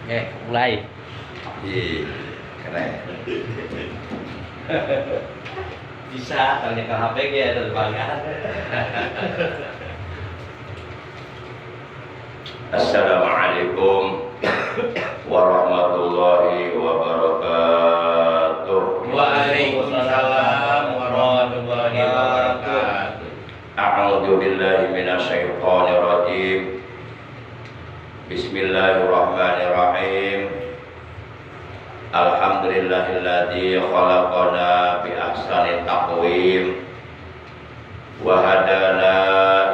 Oke, mulai. Ih, keren. Bisa, kalau ke HP ya ada kebanggaan. Assalamualaikum warahmatullahi wabarakatuh. Waalaikumsalam warahmatullahi wabarakatuh. A'udzu billahi minasyaitonir rajim. Bismillahirrahmanirrahim. Alhamdulillahilladzi khalaqana bi ahsani taqwim wa hadana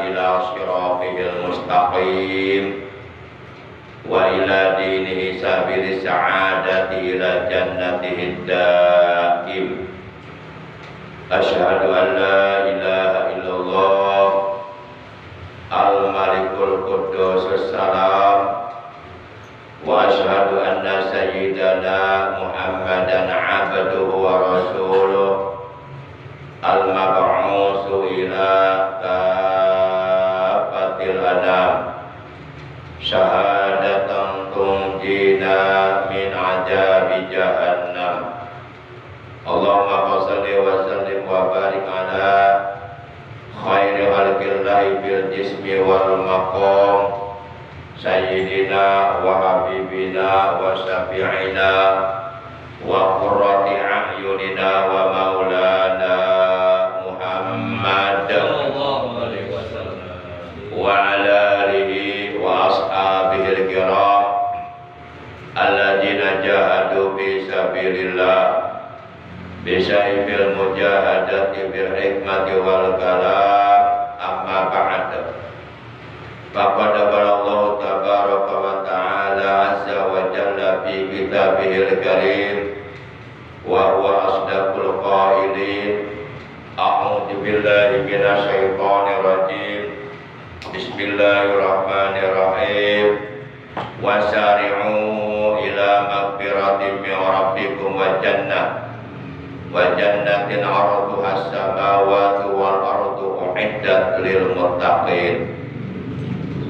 ila siratil mustaqim wa ila dinihi sabili sa'adati ila jannatihi daim. Asyhadu an la ilaha illallah al-malikul quddus salam wa asyhadu anna sayyidana Muhammadan abduhu wa rasuluh al-mab'usu ila kafatil anam syahadatan tunjina min azabi jahannam. Allahumma shalli wa sallim wa barik ala khairi khalqillahi bil jismi wal maqam sayyidina wa habibina wa syafi'ina wa qurrati a'yunina wa maulana Muhammad wa ala alihi wa ashabihi al-kiram alladzina jahadu fi sabilillah bisaifil mujahadati bil hikmati wal kalam. Amma ba'd. Faqad Allah tabaraka wa ta'ala azza wa jalla fi kitabihil karim wa huwa asdaqul qailin. A'udzu billahi minasyaitonir rajim. Bismillahirrahmanirrahim. Wasari'u ila maghfiratin min rabbikum wa jannah wa jannatin 'arduha as-samawati wal ardu u'iddat lil muttaqin.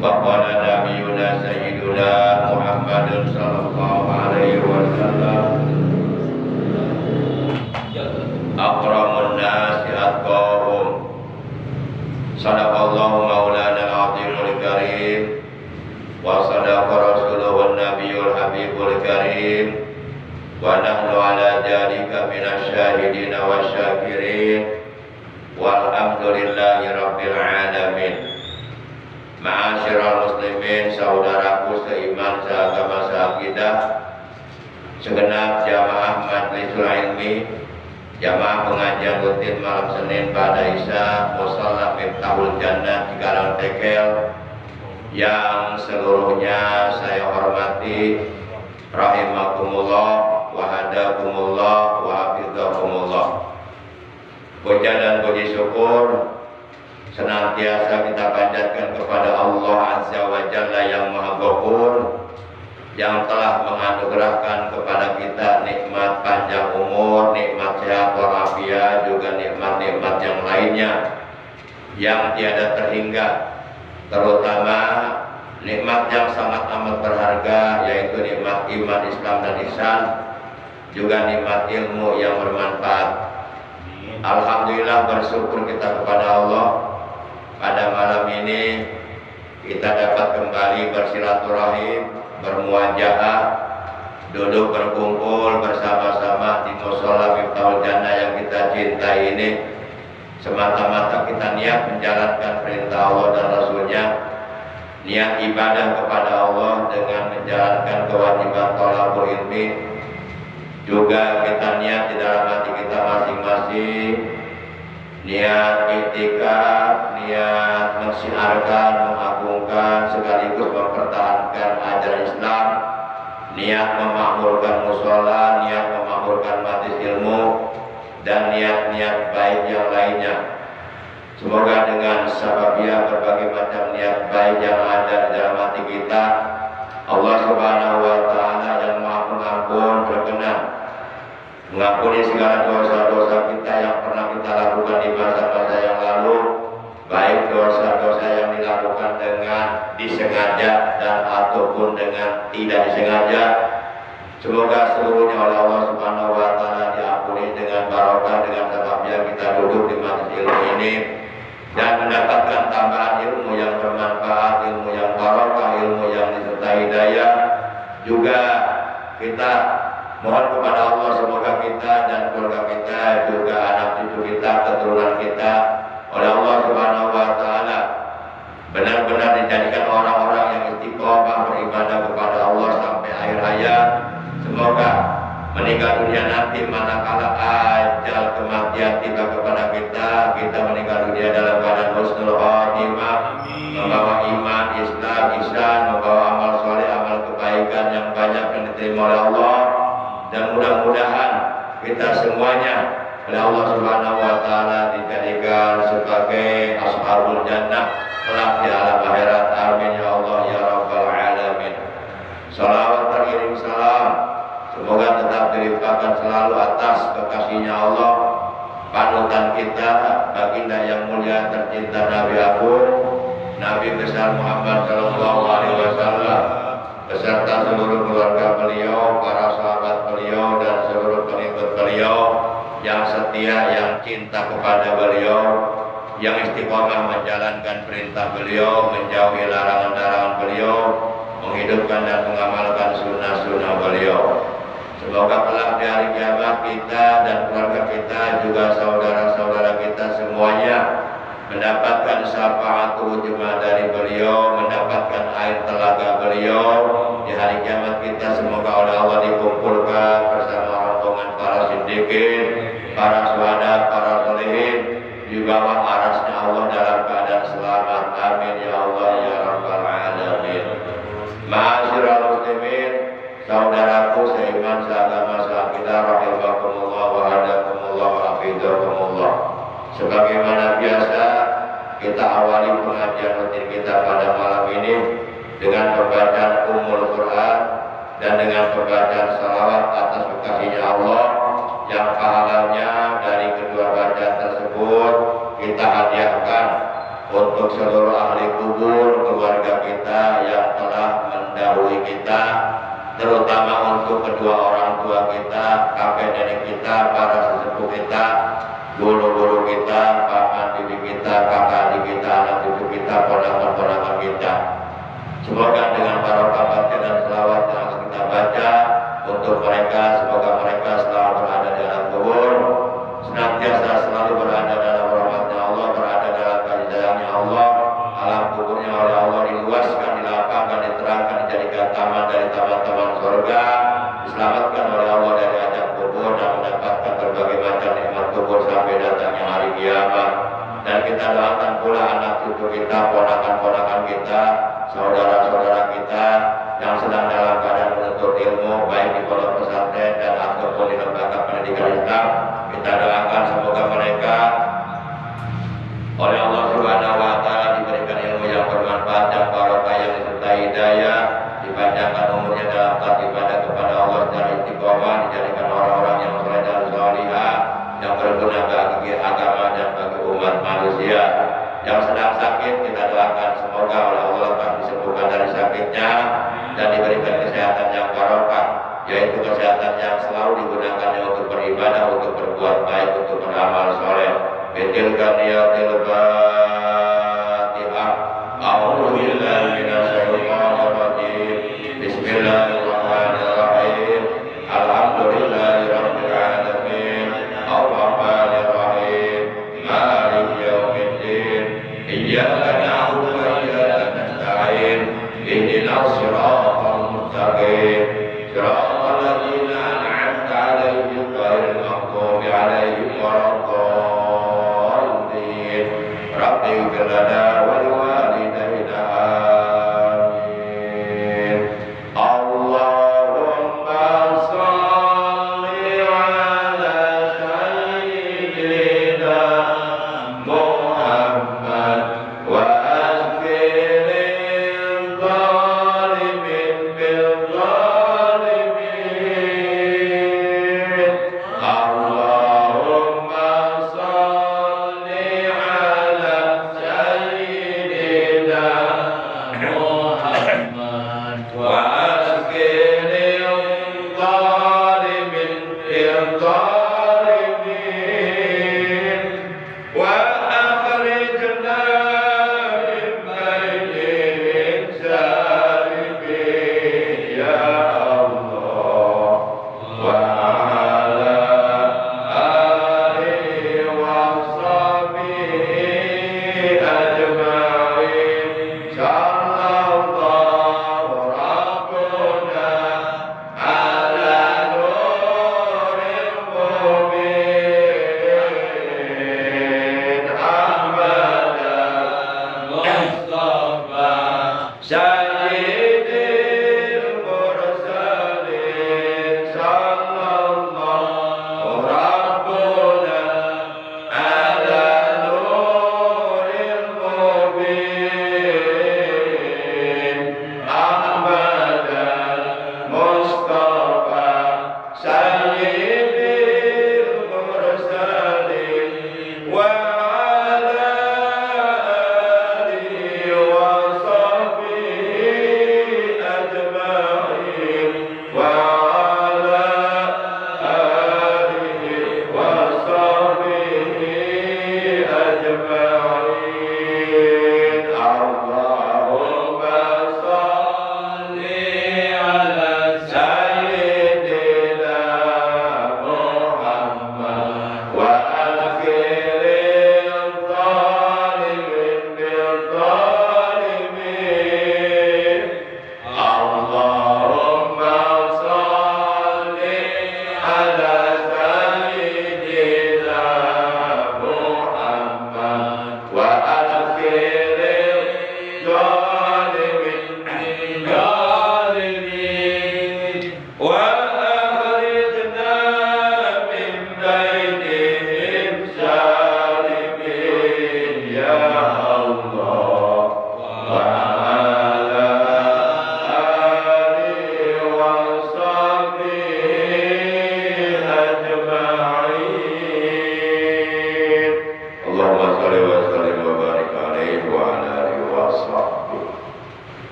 Wa qala nabiyyuna sayyiduna Muhammadun sallallahu alaihi wasallam akramun nasi atqahum. Sadaqallahu maulana al-azimul karim wa sadaqa rasuluhu an-nabiyyul habibul karim. Wa nahnu ala dzalika minasyahidin wa syakirin walhamdulillahi rabbil alamin. Ma'asyiral muslimin, saudaraku seiman seagama seakidah, segenap jamaah majlisul ilmi, jamaah pengajian rutin malam Senin pada Isya Musalla Miftahul Jannah Cikarang Tekel yang seluruhnya saya hormati, rahimakumullah wa hadakumullah wa hafidhakumullah. Puja dan puji syukur senantiasa kita panjatkan kepada Allah Azza wa Jalla yang Maha Ghafur, yang telah menganugerahkan kepada kita nikmat panjang umur, nikmat sehat walafiat, juga nikmat-nikmat yang lainnya yang tiada terhingga, terutama nikmat yang sangat amat berharga, yaitu nikmat iman, Islam dan ihsan, juga nikmat ilmu yang bermanfaat. Alhamdulillah, bersyukur kita kepada Allah, pada malam ini kita dapat kembali bersilaturahim, bermuajahah, duduk berkumpul bersama-sama di mushola Miftahul Jannah yang kita cintai ini, semata-mata kita niat menjalankan perintah Allah dan Rasulnya, niat ibadah kepada Allah dengan menjalankan kewajiban thalabul ilmi. Juga kita niat di dalam hati kita masing-masing, niat iktikaf, niat mensiarkan, mengagungkan, sekaligus mempertahankan ajaran Islam, niat memakmurkan mushola, niat memakmurkan majelis ilmu, dan niat-niat baik yang lainnya. Semoga dengan sababia berbagai macam niat baik yang ada di dalam hati kita, Allah Subhanahu wa Ta'ala yang Maha Pengampun berkenan mengampuni segala dosa-dosa kita yang pernah kita lakukan di masa-masa yang lalu, baik dosa-dosa yang dilakukan dengan disengaja dan ataupun dengan tidak disengaja. Semoga seluruhnya oleh Allah Subhanahu wa Ta'ala diampuni dengan barokah dengan sebabnya kita duduk di majelis ilmu ini dan mendapatkan tambahan ilmu yang bermanfaat, ilmu yang barokah, ilmu yang disertai hidayah. Juga kita mohon kepada Allah semoga kita dan keluarga kita, juga anak cucu kita, keturunan kita oleh Allah Subhanahu wa Ta'ala benar-benar dijadikan orang-orang yang istiqomah beribadah kepada Allah sampai akhir hayat. Semoga meninggal dunia nanti manakala ajal kematian tiba kepada kita, kita meninggal dunia dalam keadaan husnul khotimah, membawa iman, Islam, ihsan, membawa amal soleh, amal kebaikan yang banyak yang diterima oleh Allah. Dan mudah-mudahan kita semuanya oleh Allah Subhanahu wa Ta'ala dijadikan sebagai ashabul jannah kelak di alam akhirat. Amin ya Allah ya rabbal alamin. Salawat teriring salam semoga tetap dilimpahkan selalu atas kekasihnya Allah, panutan kita, baginda yang mulia tercinta Nabi Agung, Nabi besar Muhammad Sallallahu Alaihi Wasallam, beserta seluruh keluarga beliau, para sahabat beliau, dan seluruh pengikut beliau yang setia, yang cinta kepada beliau, yang istiqomah menjalankan perintah beliau, menjauhi larangan-larangan beliau, menghidupkan dan mengamalkan sunnah-sunnah beliau. Semoga kelak di hari kiamat kita dan keluarga kita, juga saudara-saudara kita semuanya mendapatkan syafaatul ujma dari beliau, mendapatkan air telaga beliau. Di hari kiamat kita semoga oleh Allah dikumpulkan bersama rombongan para siddiqin, para syuhada, para sholihin di bawah arasnya Allah dalam keadaan selamat. Amin ya Allah ya rabbal alamin. Ma'asyiral muslimin, saudaraku seiman, seagama, seakidah, rahimakumullah wa hadakumullah wa hafizakumullah. Sebagaimana biasa, kita awali pengajian rutin kita pada malam ini dengan pembacaan Ummul Quran dan dengan pembacaan salawat atas kekasihnya Allah, yang pahalanya dari kedua bacaan tersebut kita hadiahkan untuk seluruh ahli kubur keluarga kita yang telah mendahului kita, terutama untuk kedua orang tua kita, kakek nenek kita, para sesepuh kita, guru-guru kita, paman bibi kita, kakak adik kita, anak cucu kita, ponakan-ponakan kita. Semoga dengan barokah baca dan selawat yang harus kita baca untuk mereka, semoga mereka selalu berada di dalam kubur, senantiasa selalu berada dalam rahmatnya Allah, berada dalam kasih sayangnya Allah. Alam kuburnya oleh Allah diluaskan, dilapangkan, diterangkan, dijadikan taman dari taman-taman surga, diselamatkan oleh Allah dari azab kubur dan mendapatkan berbagai macam nikmat kubur sampai datangnya hari kiamat. Dan kita doakan pula anak cucu kita, ponakan-ponakan kita, saudara-saudara kita yang sedang dalam keadaan menuntut ilmu, baik di pondok pesantren dan ataupun di lembaga pendidikan Islam. Kita doakan semoga mereka oleh Allah Subhanahu wa Ta'ala diberikan ilmu yang bermanfaat, yang barokah, yang disertai hidayah, dipanjangkan umurnya dalam taat ibadah kepada Allah secara istiqomah, dijadikan orang-orang yang soleh dan salihah, yang berguna bagi agama dan bagi umat manusia. Yang sedang sakit kita doakan semoga oleh Allah lekas disembuhkan dari sakitnya dan diberikan kesehatan yang barokah, yaitu kesehatan yang selalu digunakannya untuk beribadah, untuk berbuat baik, untuk beramal soleh. Bitilka niyatil Fatihah. A'udzu billahi minasyaitonir rajim. Bismillahirrahmanirrahim. Alhamdulillahirabbil alamin. Arrahmanir rahim. Maliki yaumiddin. Iyyaka na'budu wa iyyaka nasta'in. Ihdinas siratal mustaqim. Siratal ladzina an'amta 'alaihim ghairil maghdubi 'alaihim waladdallin. Rabbi ighfir lana wa liwalidayna. Amin. Allahumma shalli ala sayyidina Muhammad wa asfiril zalimin bil zalimin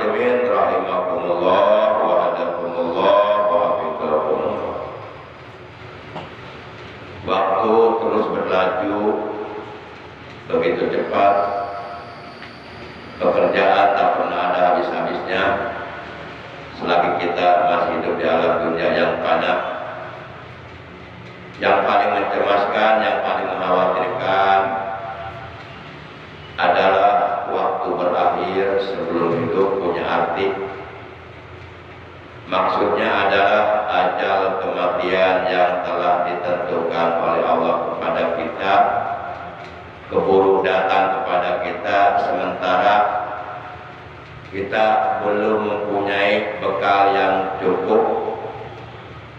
muslimin rahimakumullah wa hadakumullah wa hafizakumullah. Waktu terus berlaju begitu cepat, pekerjaan tak pernah ada habis-habisnya selagi kita masih hidup di alam dunia yang fana. Yang paling mencemaskan, yang paling mengkhawatirkan adalah waktu berakhir sebelum hidup punya arti. Maksudnya adalah ajal kematian yang telah ditentukan oleh Allah kepada kita, keburu datang kepada kita, sementara kita belum mempunyai bekal yang cukup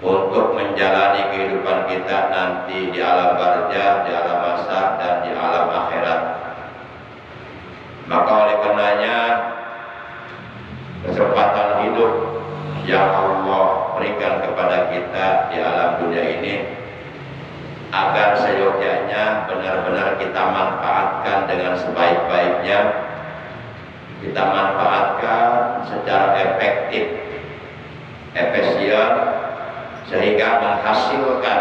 untuk menjalani kehidupan kita nanti di alam barzah, di alam mahsyar, dan di alam akhirat. Maka oleh karenanya kesempatan hidup yang Allah berikan kepada kita di alam dunia ini agar seyogyanya benar-benar kita manfaatkan dengan sebaik-baiknya, kita manfaatkan secara efektif, efisien, sehingga menghasilkan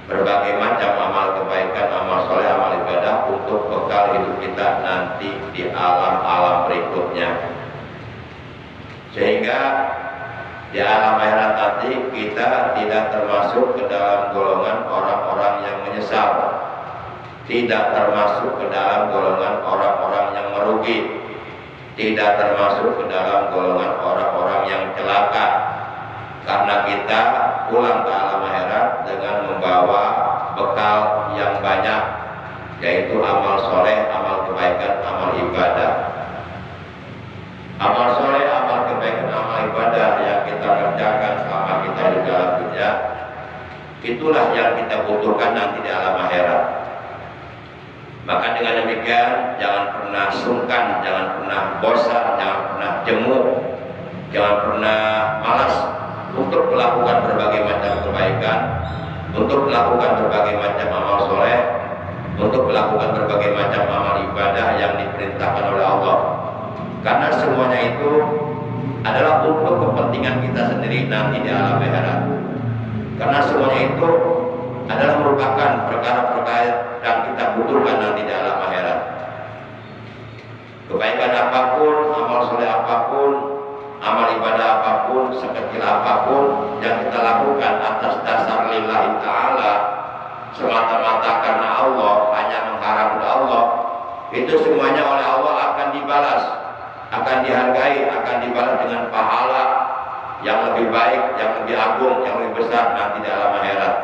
berbagai macam amal kebaikan, amal soleh, amal ibadah untuk bekal hidup kita nanti di alam-alam berikutnya. Sehingga di alam akhirat nanti kita tidak termasuk ke dalam golongan orang-orang yang menyesal, tidak termasuk ke dalam golongan orang-orang yang merugi, tidak termasuk ke dalam golongan orang-orang yang celaka, karena kita pulang ke alam akhirat dengan membawa bekal yang banyak, yaitu amal soleh, amal kebaikan, amal ibadah. Amal soleh, amal kebaikan, amal ibadah yang kita kerjakan selama kita di dalam dunia, itulah yang kita butuhkan nanti di alam akhirat. Maka dengan demikian, jangan pernah sungkan, jangan pernah bosan, jangan pernah jemu, jangan pernah malas untuk melakukan berbagai macam kebaikan, untuk melakukan berbagai macam amal soleh, untuk melakukan berbagai macam amal ibadah yang diperintahkan oleh Allah. Karena semuanya itu adalah untuk kepentingan kita sendiri nanti di alam akhirat. Karena semuanya itu adalah merupakan perkara-perkara yang kita butuhkan nanti di alam akhirat. Kebaikan apapun, amal soleh apapun, amal ibadah apapun, sekecil apapun yang kita lakukan atas dasar lillahi ta'ala, semata-mata karena Allah, hanya mengharap Allah, itu semuanya oleh Allah akan dibalas, akan dihargai, akan dibalas dengan pahala yang lebih baik, yang lebih agung, yang lebih besar nanti di alam akhirat.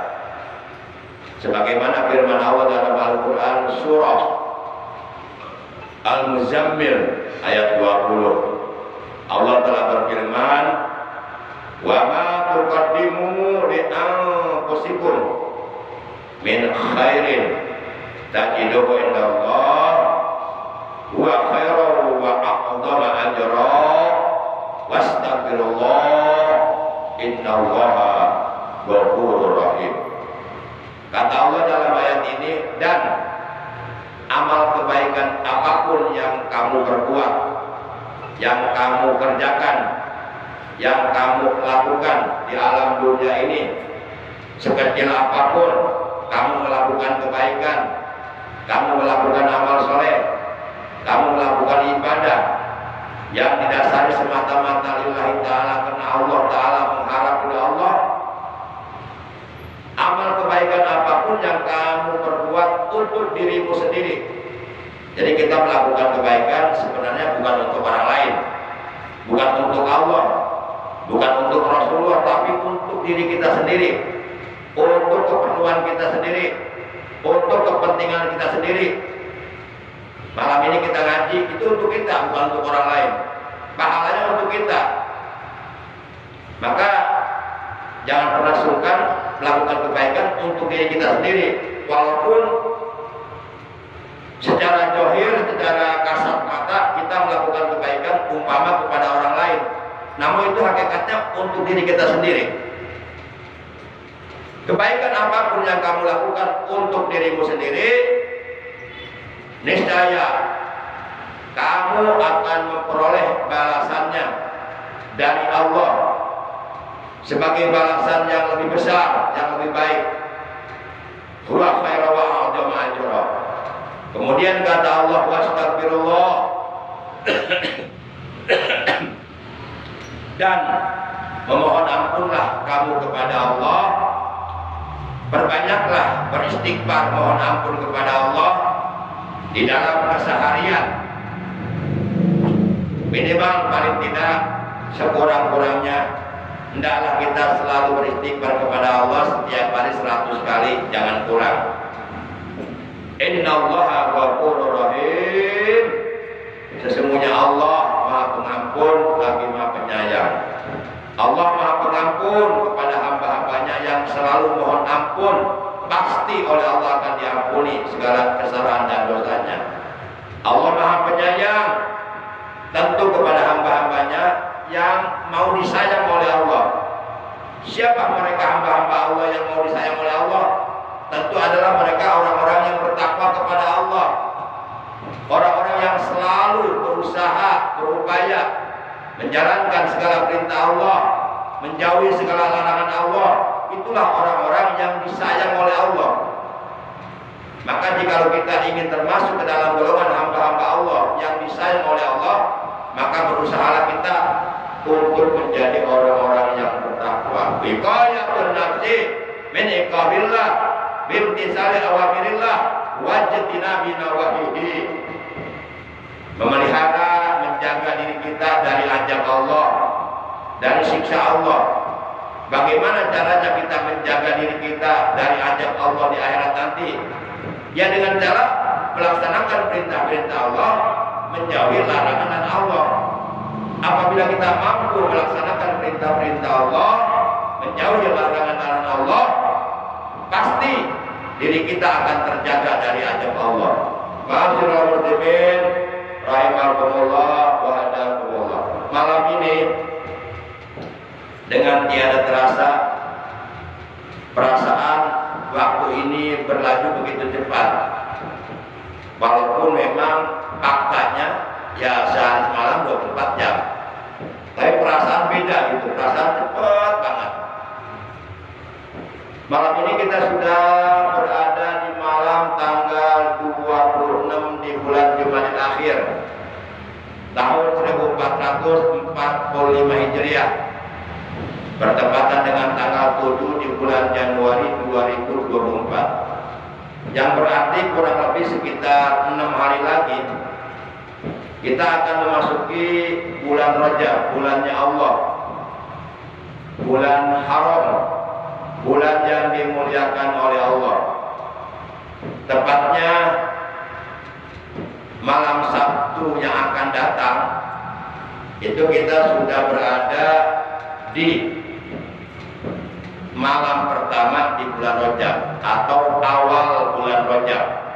Sebagaimana firman Allah dalam Al-Quran surah Al-Muzammil ayat 20, Allah telah berfirman, wa ma tuqaddimu li anfusikum min khairin tajiduhu indallah wa khairan wa a'dhama ajra wastaghfirullah innallaha ghafurur rahim. Kata Allah dalam ayat ini, dan amal kebaikan apapun yang kamu perbuat, yang kamu kerjakan, yang kamu lakukan di alam dunia ini, sekecil apapun kamu melakukan kebaikan, kamu melakukan amal soleh, kamu melakukan ibadah yang didasari semata-mata lillahi ta'ala, karena Allah ta'ala, mengharap dari Allah, amal kebaikan apapun yang kamu perbuat untuk dirimu sendiri. Jadi kita melakukan kebaikan sebenarnya bukan untuk orang lain, bukan untuk Allah, bukan untuk Rasulullah, tapi untuk diri kita sendiri, untuk keperluan kita sendiri, untuk kepentingan kita sendiri. Malam ini kita ngaji, itu untuk kita, bukan untuk orang lain. Pahalanya untuk kita. Maka jangan pernah sungkan melakukan kebaikan untuk diri kita sendiri, walaupun secara zahir, secara kasat mata kita melakukan kebaikan umpama kepada orang lain, namun itu hakikatnya untuk diri kita sendiri. Kebaikan apapun yang kamu lakukan untuk dirimu sendiri, niscaya kamu akan memperoleh balasannya dari Allah sebagai balasan yang lebih besar, yang lebih baik. Huwa khairu wa a'dhamu ajra. Kemudian kata Allah, wastaghfirullah. Dan memohon ampunlah kamu kepada Allah. Perbanyaklah beristighfar, mohon ampun kepada Allah di dalam keseharian. Minimal paling tidak sekurang-kurangnya hendaklah kita selalu beristighfar kepada Allah setiap hari 100 kali, jangan kurang. Innallaha ghafurur rahim. Sesungguhnya Allah Maha Pengampun lagi Maha Penyayang. Allah Maha Pengampun kepada hamba-hambanya yang selalu mohon ampun. Pasti oleh Allah akan diampuni segala kesalahan dan dosanya. Allah Maha Penyayang tentu kepada hamba-hambanya yang mau disayang oleh Allah. Siapa mereka hamba-hamba Allah yang mau disayang oleh Allah? Tentu adalah mereka orang-orang yang bertakwa kepada Allah, orang-orang yang selalu berusaha, berupaya menjalankan segala perintah Allah, menjauhi segala larangan Allah. Itulah orang-orang yang disayang oleh Allah. Maka jika kita ingin termasuk ke dalam golongan hamba-hamba Allah yang disayang oleh Allah, maka berusahalah kita untuk menjadi orang-orang yang bertakwa. Wiqayatun nafsi min iqabillah bimtisali awamirillah wajtina binawahihi. Memelihara, menjaga diri kita dari ajab Allah, dari siksa Allah. Bagaimana caranya kita menjaga diri kita dari ajab Allah di akhirat nanti? Ya dengan cara melaksanakan perintah-perintah Allah, menjauhi larangan Allah. Apabila kita mampu melaksanakan perintah-perintah Allah, menjauhi larangan-larangan Allah, pasti diri kita akan terjaga dari ajab Allah. Ma'asyiral muslimin rahimakumullah wa hadakumullah. Malam ini dengan tiada terasa perasaan waktu ini berlalu begitu cepat. Walaupun memang faktanya ya sehari semalam 24 jam, tapi perasaan beda gitu, perasaan cepat banget. Malam ini kita sudah berada di malam tanggal 26 di bulan Jumadil Akhir tahun 1445 Hijriah, bertepatan dengan tanggal 7 di bulan Januari 2024, yang berarti kurang lebih sekitar 6 hari lagi kita akan memasuki bulan Rajab, bulannya Allah, bulan haram, bulan yang dimuliakan oleh Allah. Tepatnya malam Sabtu yang akan datang itu kita sudah berada di malam pertama di bulan Rajab atau awal bulan Rajab.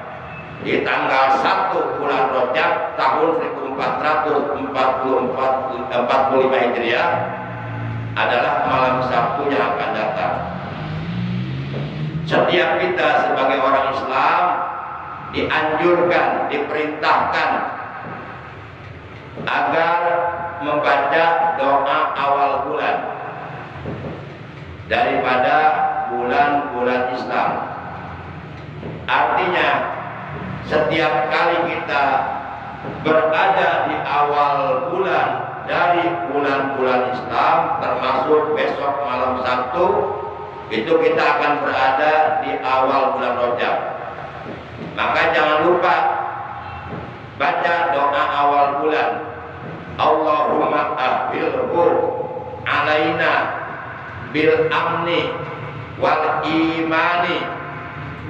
Di tanggal 1 bulan Rajab tahun 1445 Hijriah adalah malam Sabtu yang akan datang. Setiap kita sebagai orang Islam dianjurkan, diperintahkan agar membaca doa awal bulan daripada bulan-bulan Islam. Artinya setiap kali kita berada di awal bulan dari bulan-bulan Islam, termasuk besok malam Sabtu, itu kita akan berada di awal bulan Rajab. Maka jangan lupa baca doa awal bulan. Allahumma ahbilhu alaina bil amni wal imani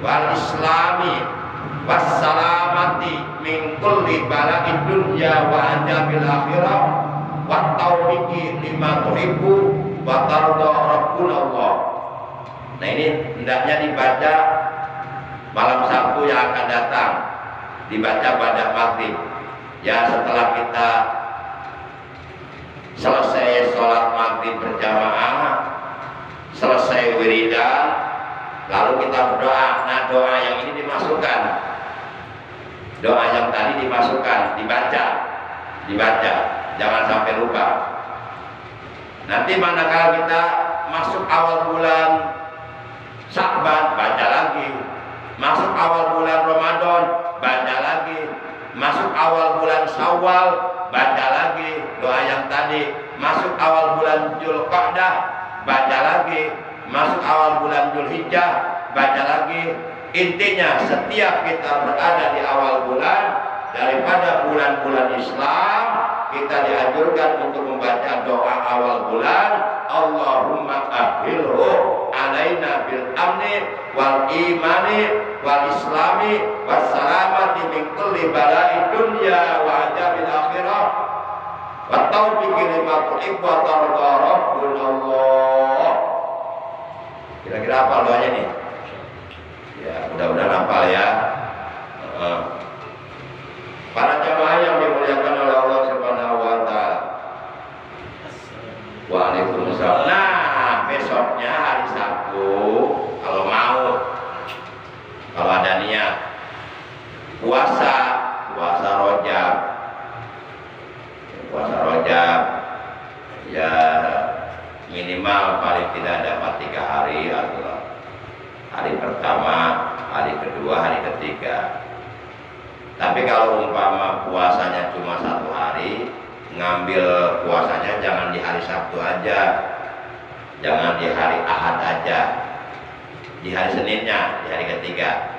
wal islami wassalamati min kulli bala'id dunya wa ajabil akhirah wa taufiqi lima tuhibbu wa tarda rabbuna Allah. Nah ini hendaknya dibaca malam Sabtu yang akan datang, dibaca pada maghrib. Ya setelah kita selesai sholat maghrib berjamaah, selesai wiridan, lalu kita berdoa. Nah doa yang ini dimasukkan Doa yang tadi dimasukkan, dibaca, jangan sampai lupa. Nanti manakala kita masuk awal bulan Sya'ban, baca lagi. Masuk awal bulan Ramadan, baca lagi. Masuk awal bulan Syawal, baca lagi doa yang tadi. Masuk awal bulan Dzulqa'dah, baca lagi. Masuk awal bulan Dzulhijjah, baca lagi. Intinya setiap kita berada di awal bulan daripada bulan-bulan Islam, kita dianjurkan untuk membaca doa awal bulan. Allahumma ahilhu alaina bil amni wal imani wal islami was salamati min kulli bala'i dunya wa ajabil akhirah wa taufiqi lima tuhibbu wa tarda rabbunallah. Kira-kira apa doanya nih? Ya, mudah-mudahan hafal ya. Para jamaah yang dimuliakan oleh Allah Subhanahu wa taala. Waalaikumsalam. Nah, besoknya hari Sabtu kalau mau, kalau ada niat puasa Rajab. Puasa Rajab ya minimal paling tidak dapat 3 hari atau hari pertama, hari kedua, hari ketiga. Tapi kalau umpama puasanya cuma 1 hari, ngambil puasanya jangan di hari Sabtu aja, jangan di hari Ahad aja, di hari Seninnya, di hari ketiga.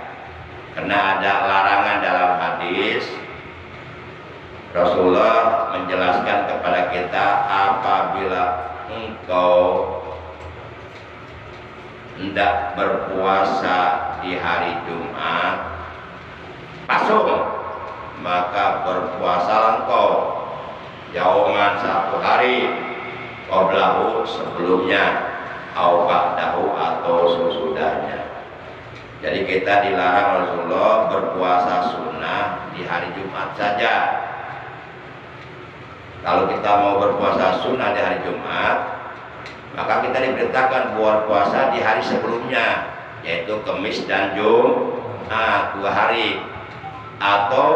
Karena ada larangan dalam hadis, Rasulullah menjelaskan kepada kita, apabila engkau hendak berpuasa di hari Jumat pasung, maka berpuasalah engkau yauman 1 hari qablahu sebelumnya au ba'dahu atau sesudahnya. Jadi kita dilarang Rasulullah berpuasa sunnah di hari Jumat saja. Kalau kita mau berpuasa sunnah di hari Jumat, maka kita diperintahkan buat puasa di hari sebelumnya, yaitu Kamis dan Jumat 2 hari, atau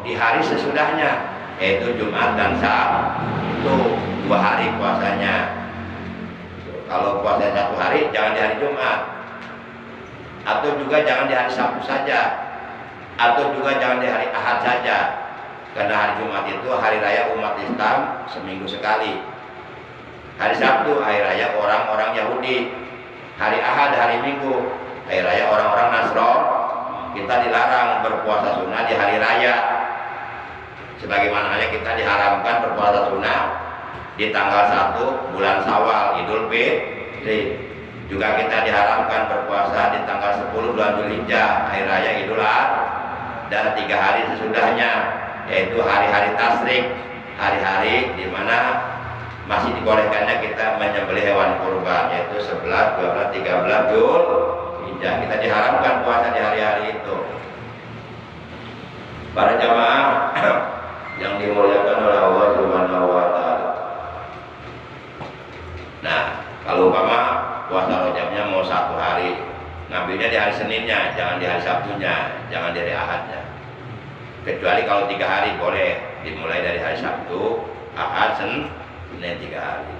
di hari sesudahnya, yaitu Jumat dan Sabtu, itu 2 hari puasanya. Kalau puasa 1 hari jangan di hari Jumat, atau juga jangan di hari Sabtu saja, atau juga jangan di hari Ahad saja, karena hari Jumat itu hari raya umat Islam seminggu sekali. Hari Sabtu hari raya orang-orang Yahudi, hari Ahad hari Minggu hari raya orang-orang Nasrani. Kita dilarang berpuasa sunnah di hari raya, sebagaimana halnya kita diharamkan berpuasa sunnah di tanggal 1 bulan Syawal, Idul Fitri. Juga kita diharamkan berpuasa di tanggal 10 bulan Dzulhijjah, hari raya Idul Adha, dan 3 hari sesudahnya, yaitu hari-hari tasyrik, hari-hari di mana masih dibolehkannya kita menyembelih hewan kurban, yaitu 11, 12, 13 Dzulhijjah. Kita diharamkan puasa di hari-hari itu. Para jamaah yang dimuliakan oleh Allah Subhanahu wa taala. Nah, kalau umpama puasa Rajabnya mau 1 hari, ngambilnya di hari Seninnya, jangan di hari Sabtunya, jangan di hari Ahadnya. Kecuali kalau 3 hari boleh, dimulai dari hari Sabtu, Ahad, Senin 3 hari.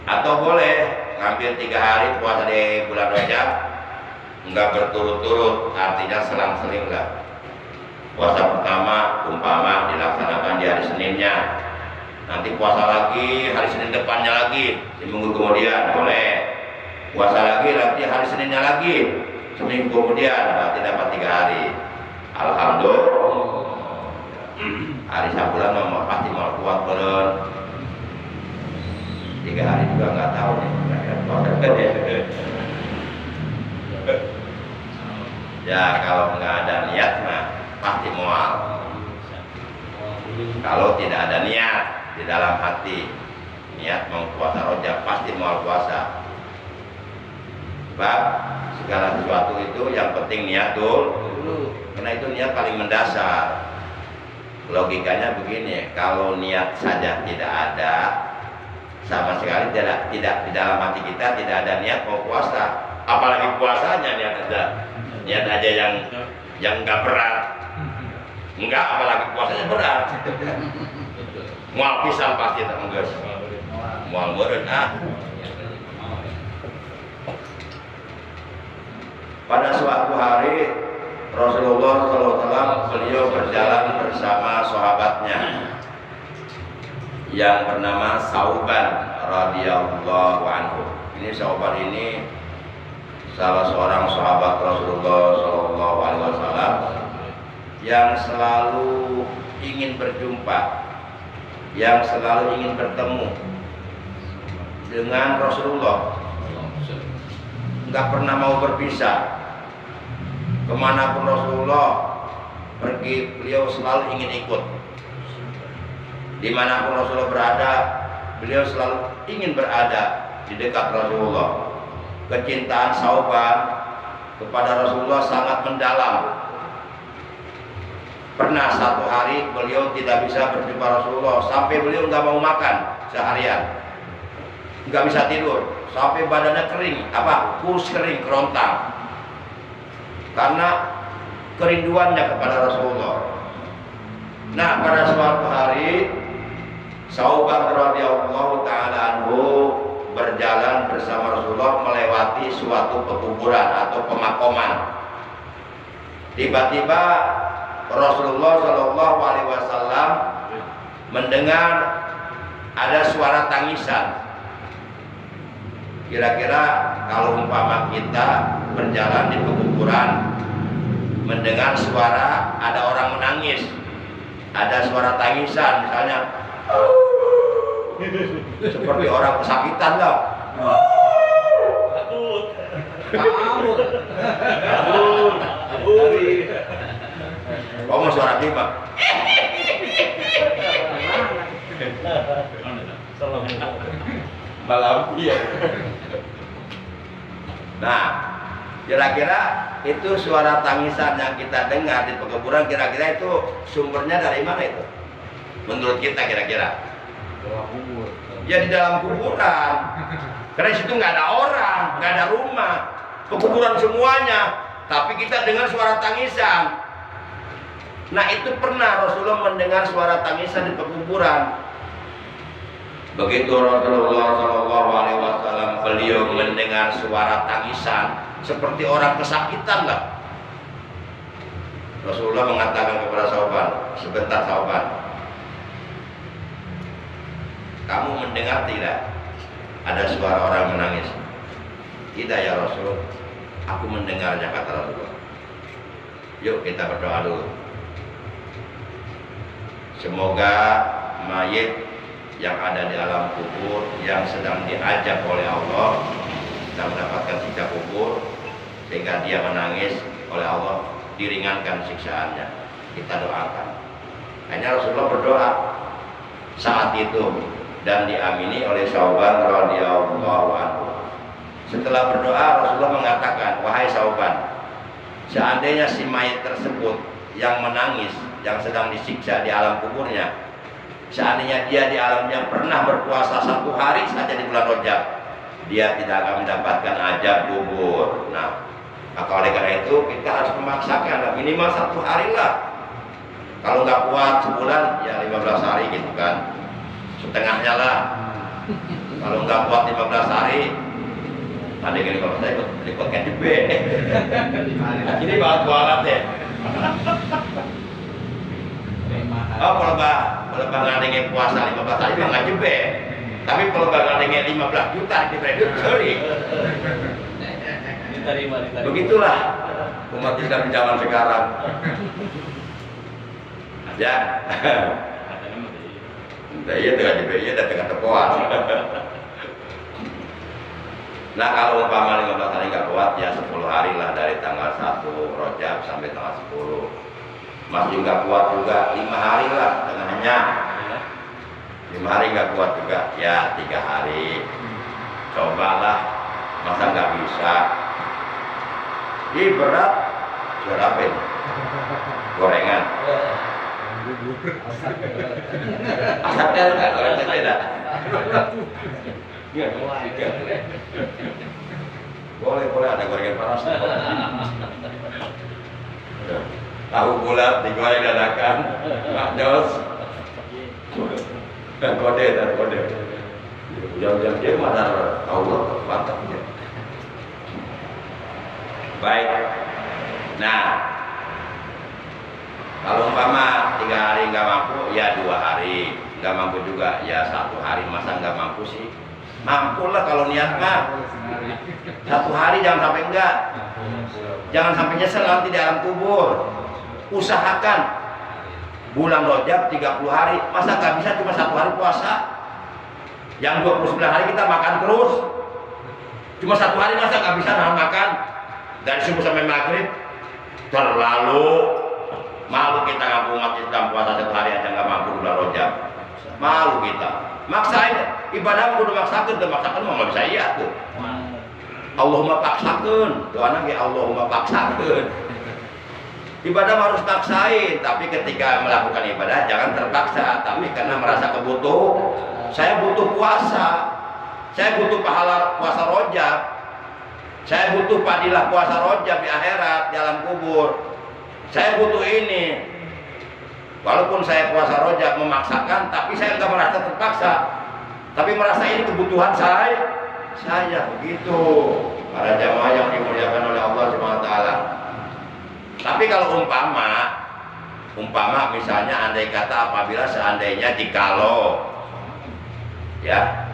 Atau boleh ngambil 3 hari puasa di bulan Rajab, enggak berturut-turut, artinya selang-seling lah. Puasa pertama umpama dilaksanakan di hari Seninnya, nanti puasa lagi hari Senin depannya lagi, seminggu kemudian boleh. Puasa lagi nanti hari Seninnya lagi, seminggu kemudian, berarti dapat 3 hari. Alhamdulillah. Hari sabulan mau pasti mau kuat beren. 3 hari juga nggak tahu nih. Ya kalau nggak ada niat mah pasti mual. Kalau tidak ada niat di dalam hati, niat mau puasa Rajab, pasti mual puasa. Sebab segala sesuatu itu yang penting niat dulu, karena itu niat paling mendasar. Logikanya begini, kalau niat saja tidak ada, sama sekali tidak di dalam hati kita tidak ada niat mau puasa, apalagi puasanya niat aja yang yang nggak berat. Enggak, apalagi puasanya berat. Mual pisan pasti tak mengges. Mual meureun Pada suatu hari Rasulullah SAW beliau berjalan bersama sahabatnya yang bernama Sauban radhiyallahu anhu. Ini Sauban ini salah seorang sahabat Rasulullah SAW yang selalu ingin berjumpa, yang selalu ingin bertemu dengan Rasulullah, nggak pernah mau berpisah. Kemanapun Rasulullah pergi, beliau selalu ingin ikut. Dimanapun Rasulullah berada, beliau selalu ingin berada di dekat Rasulullah. Kecintaan Sauban kepada Rasulullah sangat mendalam. Pernah satu hari beliau tidak bisa berjumpa Rasulullah, sampai beliau nggak mau makan seharian, nggak bisa tidur, sampai badannya kering, kurus kering, kerontang, karena kerinduannya kepada Rasulullah. Nah, pada suatu hari Sauban radhiyallahu taala anhu berjalan bersama Rasulullah melewati suatu pekuburan atau pemakaman. Tiba-tiba Rasulullah Shallallahu Alaihi Wasallam mendengar ada suara tangisan. Kira-kira kalau umpama kita berjalan di pekuburan mendengar suara ada orang menangis, ada suara tangisan, misalnya seperti orang kesakitan lah. Kamu suara tiba. Malam iya. Nah, kira-kira itu suara tangisan yang kita dengar di pekuburan, kira-kira itu sumbernya dari mana itu? Menurut kita kira-kira? Ya di dalam kuburan. Karena di situ nggak ada orang, nggak ada rumah, pekuburan semuanya. Tapi kita dengar suara tangisan. Nah, itu pernah Rasulullah mendengar suara tangisan di pekuburan. Begitu Rasulullah SAW beliau mendengar suara tangisan seperti orang kesakitan lah. Rasulullah mengatakan kepada Sauban, sebentar Sauban, kamu mendengar tidak ada suara orang menangis? Tidak ya Rasul, aku mendengarnya, kata Rasulullah. Yuk kita berdoa dulu. Semoga mayit yang ada di alam kubur yang sedang diajak oleh Allah dan mendapatkan siksa kubur sehingga dia menangis oleh Allah diringankan siksaannya. Kita doakan. Hanya Rasulullah berdoa saat itu dan diamini oleh Sauban radhiyallahu anhu. Setelah berdoa Rasulullah mengatakan, wahai Sauban, seandainya si mayit tersebut yang menangis, yang sedang disiksa di alam kuburnya, seandainya dia di alamnya pernah berpuasa 1 hari saja di bulan Rajab, dia tidak akan mendapatkan azab kubur. Nah, maka oleh karena itu kita harus memaksakan minimal 1 hari lah. Kalau nggak kuat sebulan ya 15 hari gitu kan, setengahnya lah. Kalau nggak kuat 15 hari, ada yang 15 hari ikut KTP. Ini banget kualat ya. Oh, kalau bang ngadengin puasa 15 hari mah nggak jebe. Tapi kalau bang ngadengin 15 juta di kredit, sorry. Begitulah umat Islam di zaman sekarang. Ya. Iya dengan jebe, iya dan dengan tepuan. Nah, kalau umpama 15 hari nggak kuat ya 10 hari lah, dari tanggal 1 Rajab sampai tanggal 10. Masih nggak kuat juga 5 hari lah tengahnya. 5 hari nggak kuat juga ya 3 hari. Cobalah, masa nggak bisa. Ih berat. Jual apa ini? Gorengan. Asapnya enggak, gorengan beda. Boleh ada gorengan panas. Tahu bulat digoreng dadakan. Mak Jos. Kode. Jam-jam dia mana Allah mantapnya. Baik. Nah, kalau umpama 3 hari nggak mampu, ya 2 hari. Nggak mampu juga, ya 1 hari. Masa nggak mampu sih? Mampu lah kalau niat mah. 1 hari jangan sampai enggak. Jangan sampai nyesel nanti di alam kubur. Usahakan bulan Rajab 30 hari. Masa nggak bisa cuma 1 hari puasa? Yang 29 hari kita makan terus. Cuma 1 hari masa nggak bisa nahan makan? Dari subuh sampai maghrib. Terlalu malu kita ngaku umat Islam puasa 1 hari aja nggak mampu bulan Rajab. Malu kita. Maksain ibadah kudu maksakeun, teu maksakeun mah nggak bisa iya tuh. Allahumma paksakeun, doana ge Allahumma paksakeun. Ibadah harus paksain, tapi ketika melakukan ibadah jangan terpaksa, tapi karena merasa kebutuh. Saya butuh puasa. Saya butuh pahala puasa Rajab. Saya butuh padilah puasa Rajab di akhirat, di alam kubur. Saya butuh ini. Walaupun saya puasa Rajab memaksakan, tapi saya nggak merasa terpaksa. Tapi merasa ini kebutuhan saya begitu. Para jamaah yang dimuliakan oleh Allah Subhanahu wa taala. Tapi kalau umpama misalnya andai kata apabila seandainya jikalau ya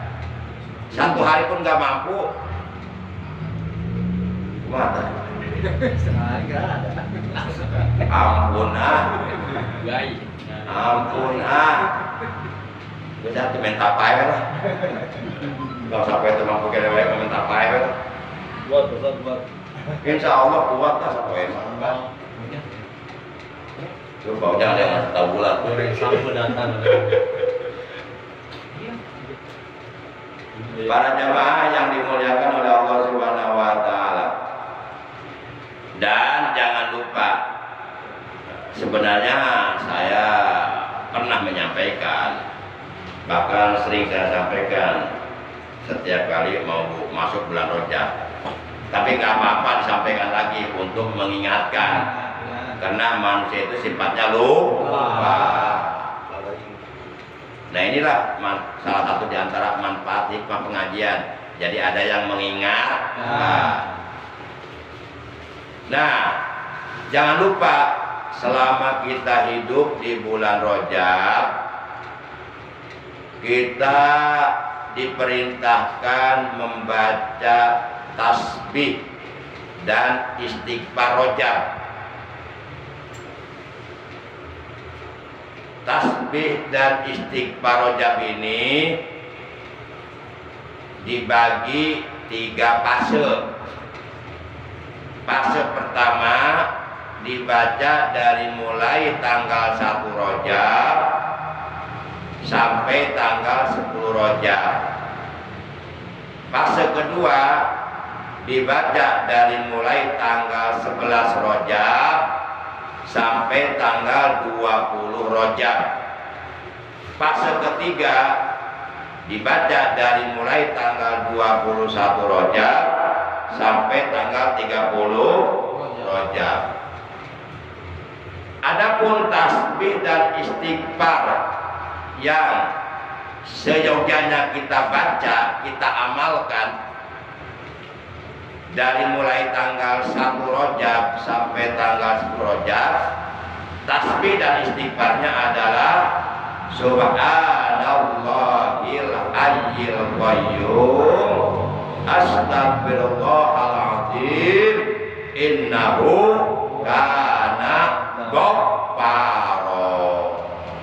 1 hari pun nggak mampu, gimana? Ampun bisa minta pae lah. Kalau sampai itu mampu kira kira minta pae lah. Buat. Insya Allah kuat lah sampai mah. Coba jangan yang tahu bulat. Sampai datang. Para jamaah yang dimuliakan oleh Allah Subhanahu wa taala. Dan jangan lupa, sebenarnya saya pernah menyampaikan, bahkan sering saya sampaikan setiap kali mau masuk bulan Rajab. Tapi nggak apa-apa disampaikan lagi untuk mengingatkan, karena manusia itu sifatnya lupa. Nah inilah salah satu di antara manfaat hikmah pengajian. Jadi ada yang mengingat. Nah, jangan lupa selama kita hidup di bulan Rajab, kita diperintahkan membaca tasbih dan istighfar Rajab. Tasbih dan istighfar Rajab ini dibagi 3 fase. Fase pertama dibaca dari mulai tanggal 1 Rajab sampai tanggal 10 Rajab. Fase kedua dibaca dari mulai tanggal 11 Rajab sampai tanggal 20 Rajab. Fase ketiga dibaca dari mulai tanggal 21 Rajab sampai tanggal 30 Rajab. Adapun tasbih dan istighfar yang seyogyanya kita baca, kita amalkan dari mulai tanggal 1 Rajab sampai tanggal 10 Rajab, tasbih dan istighfarnya adalah Subhanallahil hayyil qayyum, astagfirullahaladzim, innahu kana ghaffaro.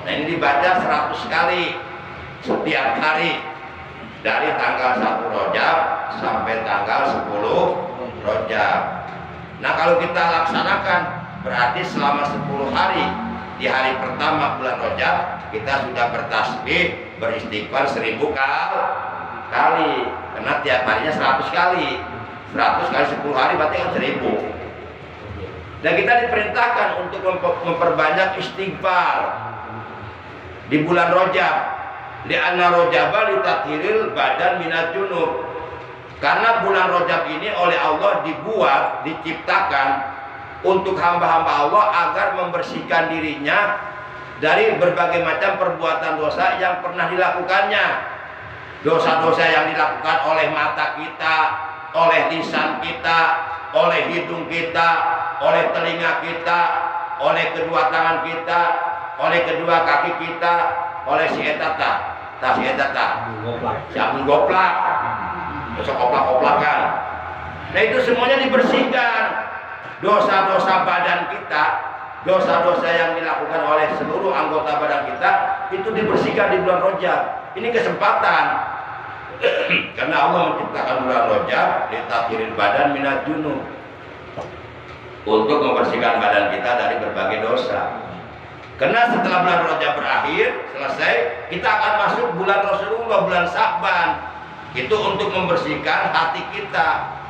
Nah ini dibaca 100 kali setiap hari dari tanggal 1 Rajab sampai tanggal 10 Rajab. Nah kalau kita laksanakan berarti selama 10 hari. Di hari pertama bulan Rajab kita sudah bertasbih, beristighfar 1000 kali. Karena tiap harinya 100 kali. 100 kali 10 hari berarti kan 1000. Dan kita diperintahkan untuk memperbanyak istighfar di bulan Rajab. Li'anna Rajaba litathiril badan minat junub. Karena bulan Rajab ini oleh Allah dibuat, diciptakan untuk hamba-hamba Allah agar membersihkan dirinya dari berbagai macam perbuatan dosa yang pernah dilakukannya. Dosa-dosa yang dilakukan oleh mata kita, oleh lisan kita, oleh hidung kita, oleh telinga kita, oleh kedua tangan kita, oleh kedua kaki kita, oleh si etata, si etata, siapun goplak, dosa goplak-goplakan. Nah itu semuanya dibersihkan. Dosa-dosa badan kita, dosa-dosa yang dilakukan oleh seluruh anggota badan kita itu dibersihkan di bulan Rajab. Ini kesempatan. Karena Allah menciptakan bulan Rajab litathiril badan minat junub, untuk membersihkan badan kita dari berbagai dosa. Karena setelah bulan Rajab berakhir, selesai, kita akan masuk bulan Rasulullah, bulan Sya'ban. Itu untuk membersihkan hati kita.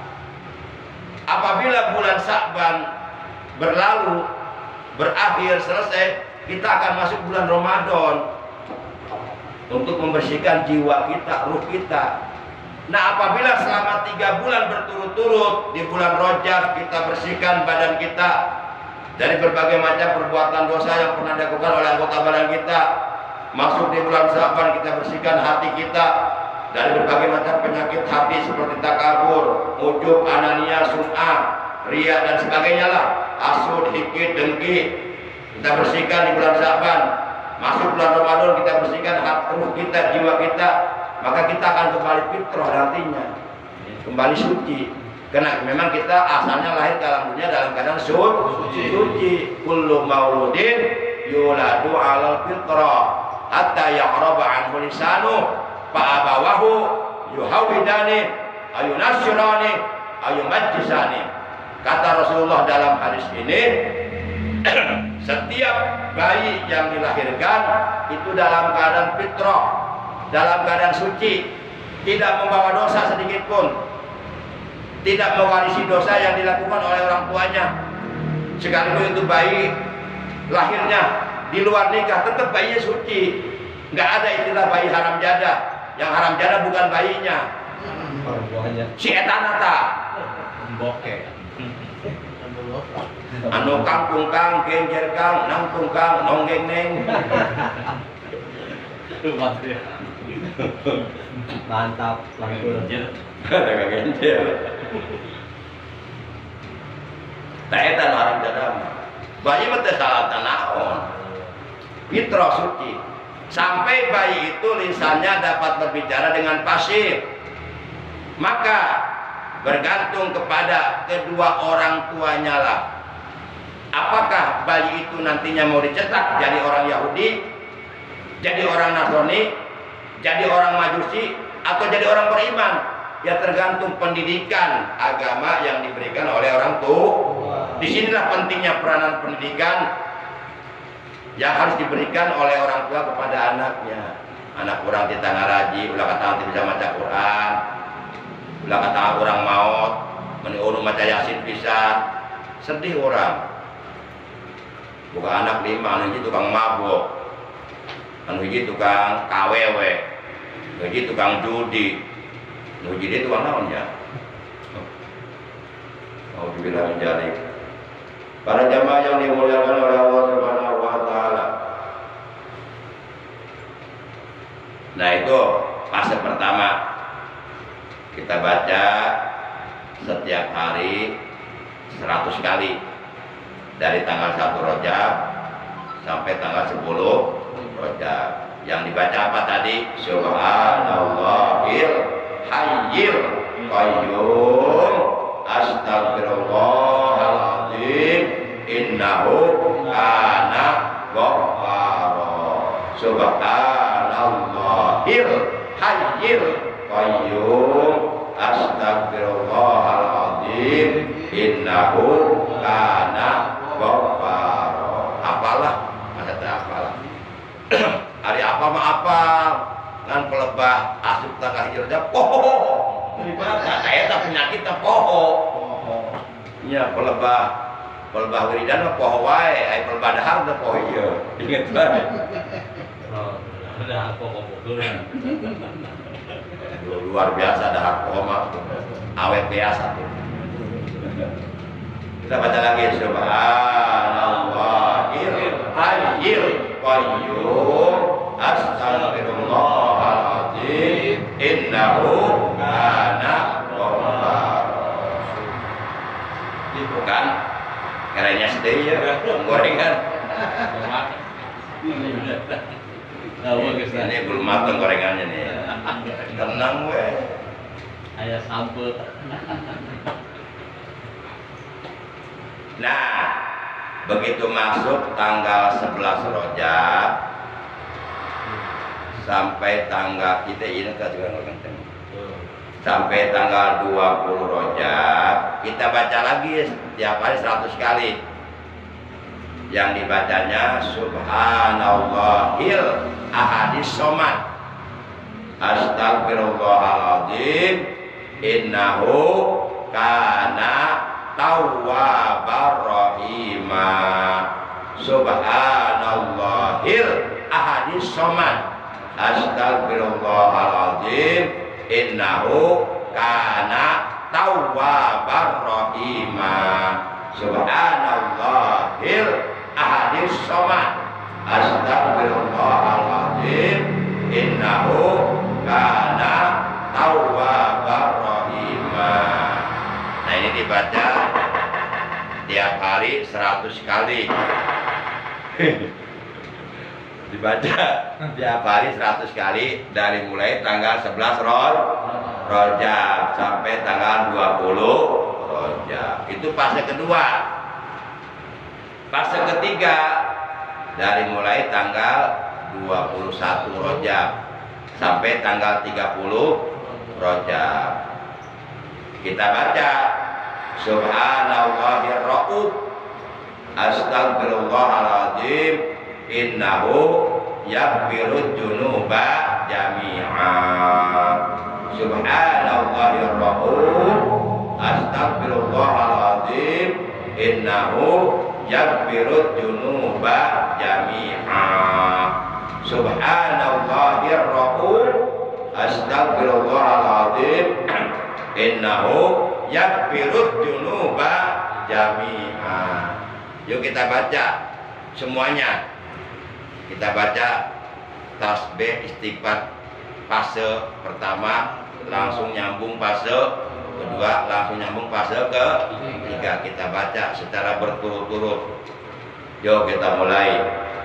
Apabila bulan Sya'ban berlalu, berakhir, selesai, kita akan masuk bulan Ramadan untuk membersihkan jiwa kita, ruh kita. Nah, apabila selama 3 bulan berturut-turut di bulan Rajab kita bersihkan badan kita dari berbagai macam perbuatan dosa yang pernah dilakukan oleh anggota badan kita, masuk di bulan Sya'ban kita bersihkan hati kita dari berbagai macam penyakit hati seperti takabur, ujub, anania, sum'ah, riya dan sebagainya lah, hasud, hikid, dengki, kita bersihkan di bulan Sya'ban. Masuk bulan Ramadan kita bersihkan hati, ruh kita, jiwa kita, maka kita akan kembali fitrah nantinya, kembali suci. Karena memang kita asalnya lahir ke alam dunia dalam keadaan suci. Kullu mauludin yuladu alal fitrah hatta ya'raba anhu lisanu fa abawahu yuhawidani ayunasyirani ayumajjisani. Kata Rasulullah dalam hadis ini, setiap bayi yang dilahirkan itu dalam keadaan fitrah, dalam keadaan suci, tidak membawa dosa sedikit pun, tidak mewarisi dosa yang dilakukan oleh orang tuanya. Sekalipun itu bayi lahirnya di luar nikah, tetap bayinya suci. Nggak ada istilah bayi haram jadah. Yang haram jadah bukan bayinya, si etanata bokeh. Anu kangkung kang, genjer kang, nangtung kang, nonggeng neng. Mantap, langsung. Ada genjer. Tak etan haram jadah. Bayi mah teu salah naon. Fitrah suci. Sampai bayi itu lisannya dapat berbicara dengan fasih. Maka bergantung kepada kedua orang tuanya lah. Apakah bayi itu nantinya mau dicetak jadi orang Yahudi, jadi orang Nasrani, jadi orang Majusi, atau jadi orang beriman? Ya tergantung pendidikan agama yang diberikan oleh orang tua. Disinilah pentingnya peranan pendidikan yang harus diberikan oleh orang tua kepada anaknya. Anak orang kita ngaraji, ulah kata bisa baca Quran, ulah kata orang maut, meniuru maca Yasin bisa, sedih orang. Bukan anak 5, anu hiji tukang mabuk, anu hiji tukang kawewe, anu hiji tukang judi, anu hiji dia tukang naonnya. Alhamdulillah menjadi para jamaah yang dimuliakan oleh Allah Subhanahu wa taala. Nah, itu fase pertama. Kita baca setiap hari 100 kali dari tanggal 1 Rajab sampai tanggal 10 Rajab. Yang dibaca apa tadi? Subhanallahil hayyil qayyum astagfirullahaladzim innahu kana ghaffara. Subhanallahil hayyil qayyum astagfirullahaladzim innahu kana ghaffara. Apalah, masa tak apalah. Hari apa mah apa kan pelebah asup tangga hijrah poho. Saya tak penyakit tak poho. Iya pelebah wiridan mah poho wae, ai pelebah dahar teh poho ieu. Inget bae. Udah poho Luar biasa dahar poho mah awet biasa tuh. Kita baca lagi subhanallahil hayyil qayyum astaghfirullahaladzim innahu kana ghaffar. Itu kan kerennya sedih ya gorengan. Ini belum matang gorengannya nih. Tenang weh. Ayah sampel. Nah, begitu masuk tanggal 11 Rajab sampai tanggal kita ini sampai tanggal 20 Rajab kita baca lagi setiap hari 100 kali. Yang dibacanya subhanallahil ahadis somad astagfirullahaladzim innahu kana tawwabar rahimah. Subhanallahil ahadis somad astagfirullahaladzim innahu kana tawwabar rahimah. Subhanallahil ahadis somad astagfirullahaladzim innahu kana tawwabar rahimah. Nah ini dibaca tiap hari 100 kali. Dibaca tiap hari 100 kali dari mulai tanggal 11 Rajab sampai tanggal 20 Rajab. Itu fase kedua. Fase ketiga dari mulai tanggal 21 Rajab sampai tanggal 30 Rajab. Kita baca subhanallahir rauf astagfirullahaladzim innahu yaghfirud dzunuba jami'a. Subhanallahir rauf astagfirullahaladzim innahu yaghfirud dzunuba jami'a. Subhanallahir rauf astagfirullahaladzim innahu yaghfirud dzunuba jami'a. Yuk kita baca semuanya. Kita baca tasbih istighfar fase pertama langsung nyambung fase kedua, langsung nyambung fase ketiga. Kita baca secara berturut-turut. Yuk kita mulai.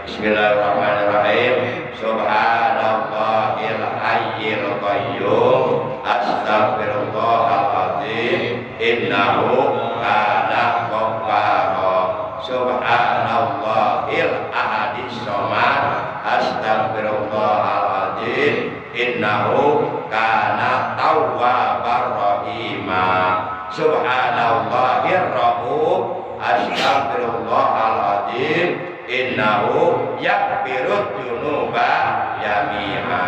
Bismillahirrahmanirrahim. Subhanallahil hayyil qayyum astaghfirullahaladzim innahu kana ghaffara. Subhanallahil ahadis somad astaghfirullahaladzim innahu kana tawwabar rahimah. Subhanallahir rauf astaghfirullahaladzim innahu yaghfirud dzunuba jami'a.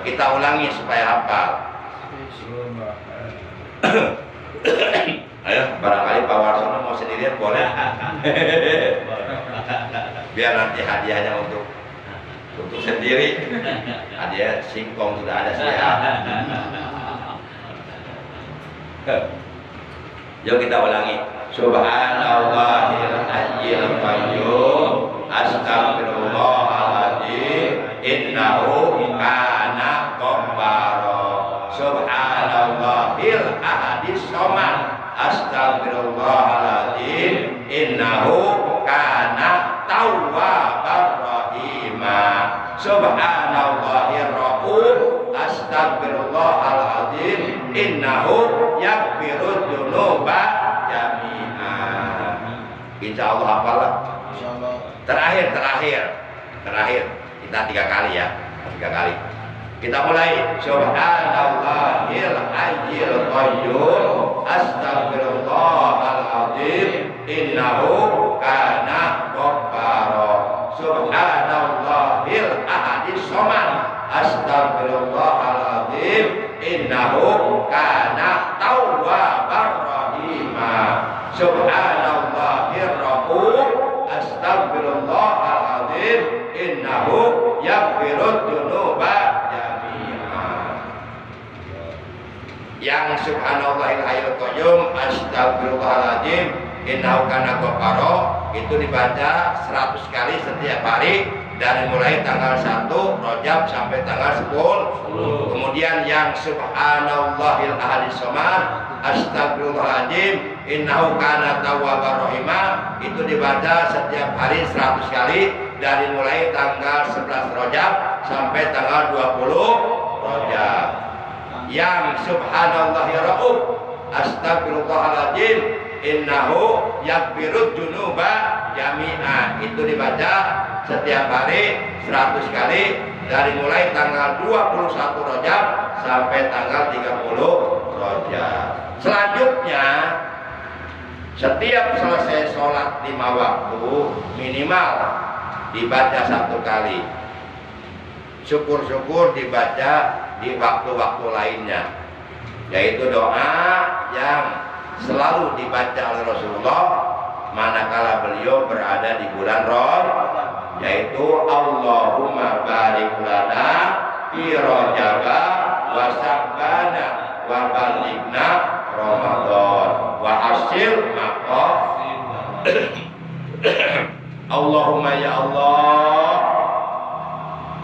Kita ulangi supaya hafal. Ayo, barangkali Pak Warsono mau sendirian boleh. Biar nanti hadiahnya untuk sendiri. Hadiah singkong sudah ada siap. Yuk kita ulangi. Subhanallahil hayyil qayyum astaghfirullahaladzim innahu kana ghaffara. Subhanallahil ahadis somad astaghfirullahaladzim innahu kana tawwabar rahimah. Subhanallahir rauf astaghfirullahaladzim innahu yaghfirud dzunuba jami'a. Insyaallah hafalah. Insyaallah. Terakhir kita 3 kali ya. 3 kali. Kita mulai. Subhanallahil hayyil qayyum astaghfirullahaladzim innahu kana ghaffara. Subhanallahil ahadis somad astaghfirullahaladzim innahu kana tawwabar rahimah. Subhanallahir rauf astaghfirullahaladzim innahu yaghfirud dzunuba jami'a. Yang subhanallahil hayyul qayyum astaghfirullahaladzim innahu kana ghafaro itu dibaca 100 kali setiap hari dari mulai tanggal 1 Rajab sampai tanggal 10. Kemudian yang subhanallahil ahadis somad astagfirullahaladzim innahu kana tawwabar rahimah itu dibaca setiap hari 100 kali dari mulai tanggal 11 Rajab sampai tanggal 20 Rajab. Yang subhanallahir rauf astagfirullahaladzim innahu yakbirud junuba jami'ah itu dibaca setiap hari 100 kali dari mulai tanggal 21 Rajab sampai tanggal 30 Rajab. Selanjutnya setiap selesai sholat 5 waktu minimal dibaca 1 kali. Syukur-syukur dibaca di waktu-waktu lainnya, yaitu doa yang selalu dibaca oleh Rasulullah manakala beliau berada di bulan Rajab, yaitu Allahumma barik lana fi Rajab wa Sya'bana wa balighna Ramadan wa hasil Allahumma ya Allah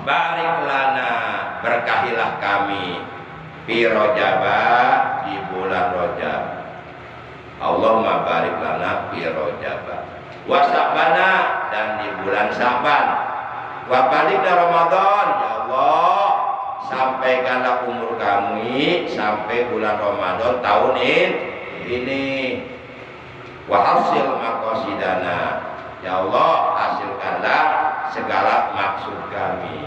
barik lana berkahilah kami fi Rajab di bulan Rajab. Allahumma barik lana fi Rajab wa Sya'bana dan di bulan Sya'ban wa balighna Ramadan ya Allah sampaikanlah umur kami sampai bulan Ramadan tahun ini wa hasil maqasidana ya Allah hasilkanlah segala maksud kami.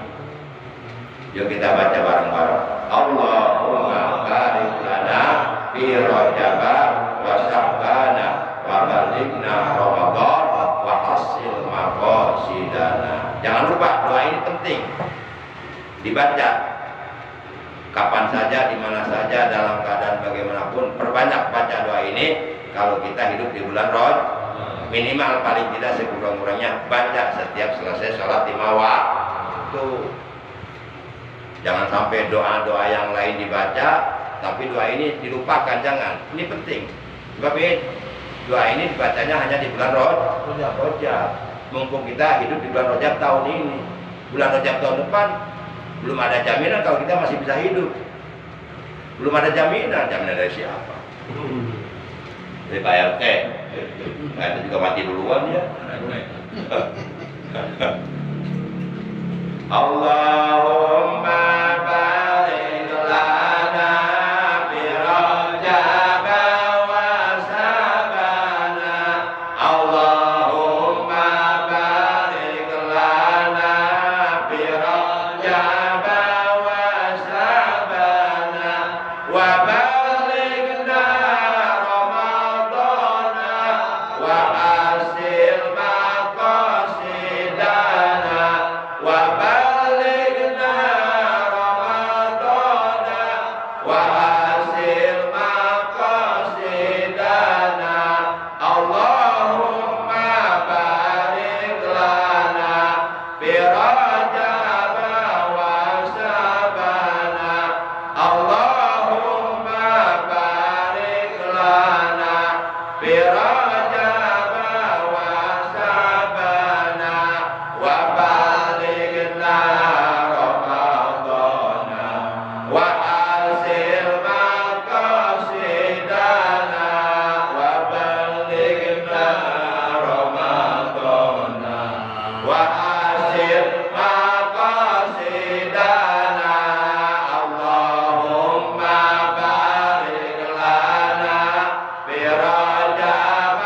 Yuk kita baca bareng-bareng. Allahumma barik lana fi Rajab wa Sya'bana wa balighna Ramadan wa hasil maqasidana. Jangan lupa doa ini penting dibaca kapan saja, di mana saja, dalam keadaan bagaimanapun. Perbanyak baca doa ini kalau kita hidup di bulan Rajab. Minimal paling tidak sekurang-kurangnya baca setiap selesai sholat 5 waktu. Jangan sampai doa-doa yang lain dibaca tapi doa ini dilupakan, jangan. Ini penting. Sebab doa ini dibacanya hanya di bulan Rajab. Mumpung kita hidup di bulan Rajab tahun ini. Bulan Rajab tahun depan belum ada jaminan kalau kita masih bisa hidup. Belum ada jaminan dari siapa? Dari Pak RT. Nah, itu juga mati duluan ya. Allahumma barik lana fi Rajab wa Sya'bana. Allahumma barik lana fi Rajab wa Sya'bana wa balighna Ramadan wa hasil maqasidana wa balighna Ramadan wa hasil maqasidana. Allahumma barik lana fi Rajab wa Sya'bana. Allahumma barik lana fi Rajab wa Sya'bana wa balighna Ramadan wa hasil maqasidana wa balighna Ramadan wa hasil maqasidana. Allahumma barik lana fi Rajab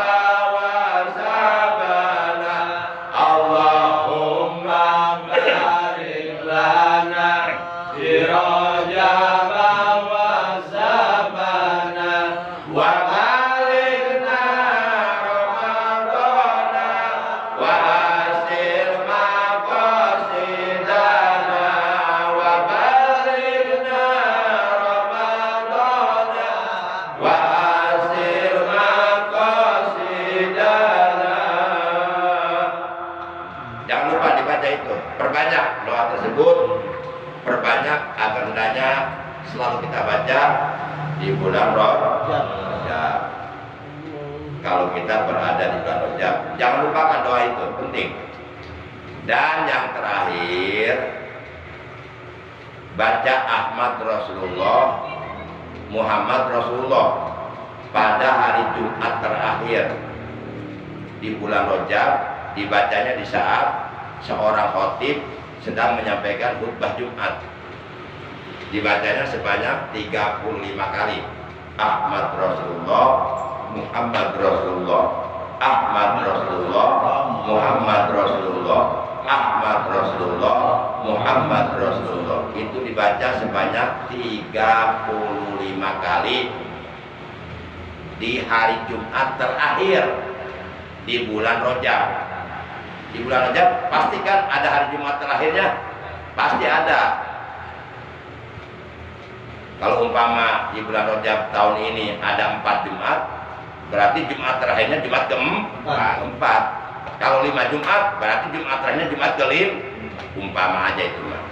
wa Sya'bana. Allahumma barik lana fi Rajab wa Sya'bana wa balighna Ramadan wa hasil maqasidana wa balighna Ramadan wa hasil maqasidana. Jangan lupa dibaca itu. Perbanyak doa tersebut, perbanyak agar hendaknya selalu kita baca di bulan Rajab. kalau kita berada di bulan Rajab. Jangan lupakan doa itu, penting. Dan yang terakhir, baca Ahmad Rasulullah, Muhammad Rasulullah pada hari Jumat terakhir di bulan Rajab, dibacanya di saat seorang khatib sedang menyampaikan khutbah Jumat. Dibacanya sebanyak 35 kali. Ahmad Rasulullah, Muhammad Rasulullah, Ahmad Rasulullah, Muhammad Rasulullah, Ahmad Rasulullah, Muhammad Rasulullah. Itu dibaca sebanyak 35 kali di hari Jumat terakhir di bulan Rajab. Di bulan Rajab pastikan ada hari Jumat terakhirnya, pasti ada. Kalau umpama di bulan Rajab tahun ini ada 4 Jumat, berarti Jumat terakhirnya Jumat keempat. Kalau 5 Jumat, berarti Jumat terakhirnya Jumat kelima. Umpama aja itu mah.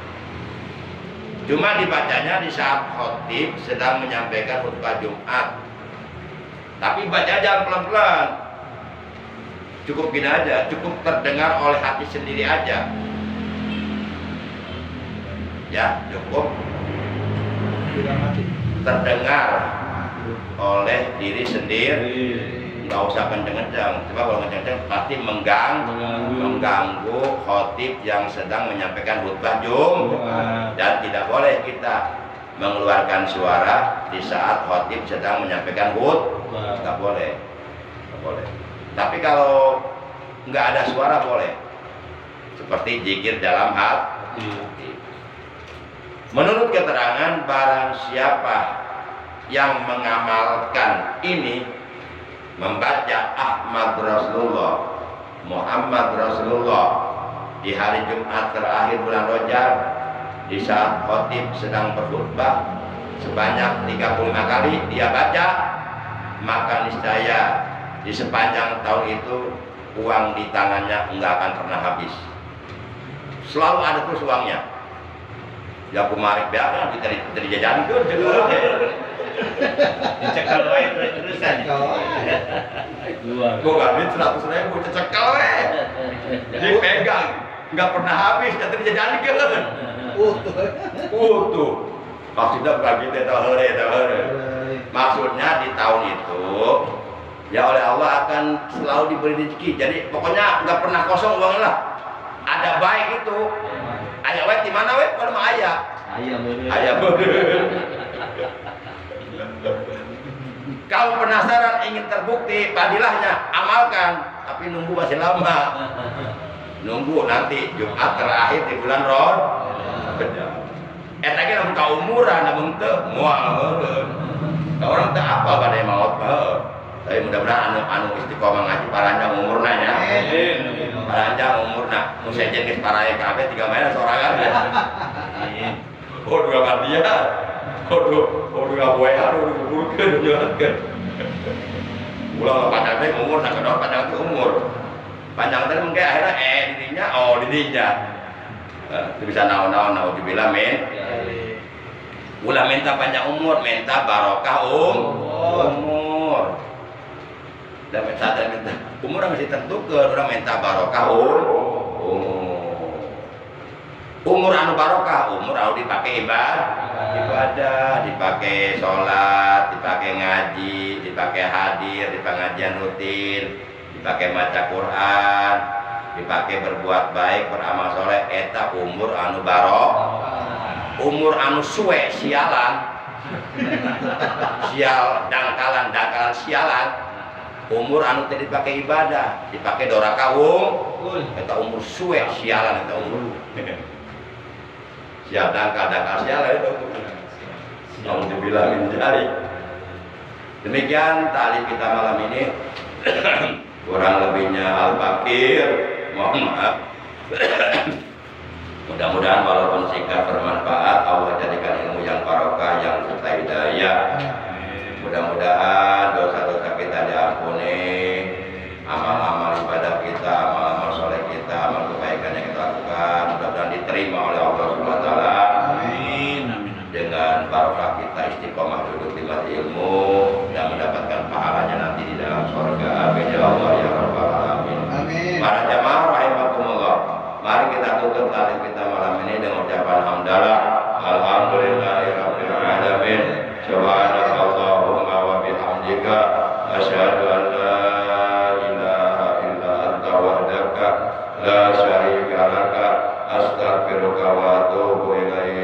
Cuma dibacanya di saat khatib sedang menyampaikan khutbah Jumat. Tapi baca jangan pelan-pelan. Cukup gini aja, cukup terdengar oleh hati sendiri aja. Ya, cukup terdengar oleh diri sendiri, nggak usah kenceng-kenceng. Coba kalau kenceng-kenceng pasti mengganggu khatib yang sedang menyampaikan khutbah Jumat. Dan tidak boleh kita mengeluarkan suara di saat khatib sedang menyampaikan khutbah, nggak boleh, nggak boleh. Tapi kalau nggak ada suara boleh, seperti zikir dalam hati. Menurut keterangan, barang siapa yang mengamalkan ini, membaca Ahmad Rasulullah, Muhammad Rasulullah di hari Jumat terakhir bulan Rajab, di saat khatib sedang berkhutbah sebanyak 35 kali dia baca, maka niscaya di sepanjang tahun itu uang di tangannya enggak akan pernah habis. Selalu ada terus uangnya. Ya kumarik biasa diteri jajan tuh juga. Dicekal wae terusan. Gua ngambil 100.000 dicekal we. Dipegang, enggak pernah habis teri jajan kan. Utuh. Maksudnya bukan gitu tahu. Maksudnya di tahun itu ya oleh Allah akan selalu diberi rezeki. Jadi pokoknya nggak pernah kosong uangnya lah. Ada baik itu. Ayah wet di mana wet? Kalau mah ayah. Ayah bener. Kalau penasaran ingin terbukti padilahnya, amalkan. Tapi nunggu masih lama. Nunggu nanti Jumat terakhir di bulan Rajab. Eta ge lamun ka umuran lamun teu moal meureun. Orang teu apa bade maot meureun. Tapi mudah-mudahan anu istiqomah ngaji paranjang umurna nya. Paranjang umurna. Mun sejen geus parae kabeh 3 maena sorangan. Oh dua dia. Oh dua boe anu kuburkeun jualkeun. Ulah panjang teh umur sakedon panjang teh umur. Panjang teh mungkin akhirnya didinya. Itu bisa naon-naon naudzubillah men. Ulah minta panjang umur, minta barokah umur. Dan minta umur masih tentukeun, urang minta barokah umur anu barokah, umur anu dipake ibadah, dipake sholat, dipake ngaji, dipake hadir di pengajian rutin, dipake baca Quran, dipake berbuat baik, beramal soleh. Eta umur anu barokah. Umur anu suwe sialan, sial dangkalan sialan. Umur anu teh dipake ibadah, dipake doraka eta umur suwe sialan eta umur. Sial dangkal sialan itu. Alhamdulillah min dzalik. Demikian tali kita malam ini. Kurang lebihnya Al-Fakir, mohon maaf. Mudah-mudahan walaupun singkat bermanfaat, Allah jadikan ilmu yang barokah, yang serta hidayah. Mudah-mudahan dosa-dosa kita diampuni, amal-amal ibadah kita, amal-amal soleh kita, amal kebaikan yang kita lakukan, mudah-mudahan diterima oleh Allah Subhanahu wa taala. Amin. dengan barokah kita istiqomah duduk di majelis ilmu dan mendapatkan pahalanya nanti di dalam surga. Amin ya Allah ya rabbal alamin. Amin. Para jamaah rahimakumullah, mari kita tutup tali kita malam ini dengan ucapan hamdalah. Alhamdulillahirabbil alamin. Subhanakallahumma wa bihamdika asyhadu an la ilaha illa anta wahdaka la syarika laka astaghfiruka wa atubu ilaik.